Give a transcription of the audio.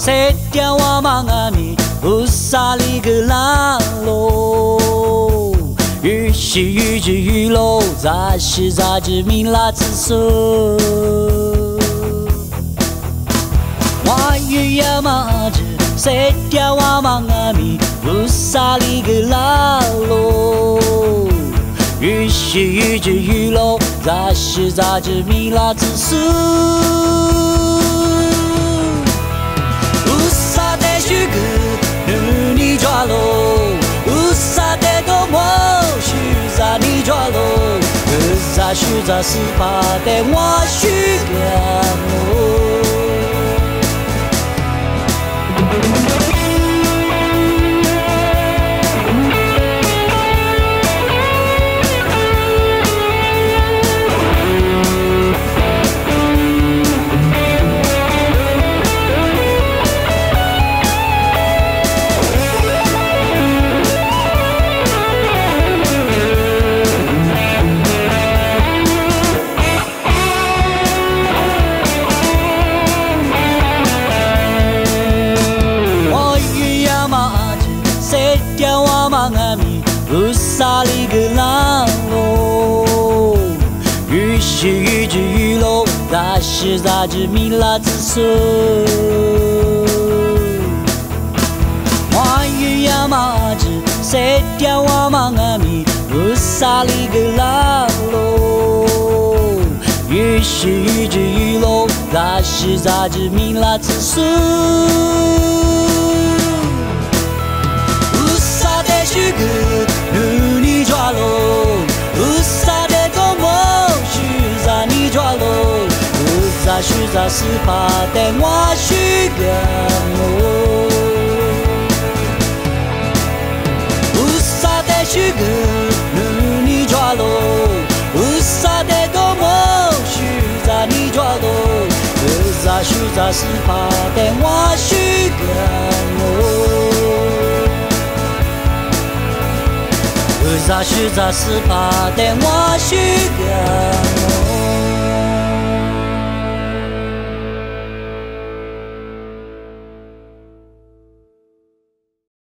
谁叫我忙啊咪，不撒里个烂喽。雨是雨之雨喽，杂是杂之米拉之手。花雨呀嘛子，谁叫我忙啊咪，不撒里个烂喽。雨是雨之雨喽，杂是杂之米拉之手。许个努力抓喽，乌萨的多么许za你抓喽，可咋许咋是把的我许个喽。叫我忙啊咪，不撒里个烂喽。雨是雨之雨喽，杂是杂之米拉之手。花雨呀嘛子，谁叫我忙啊咪，不撒里个烂喽。雨是雨之雨喽，杂是杂之米拉之手。许个努力抓喽，乌萨的多么许za你抓喽，乌萨许za是把的我许个喽，乌萨的许个努力抓喽，乌萨的多么许za你抓喽，乌萨许za是把的我许个喽。杂是杂是把的我许个。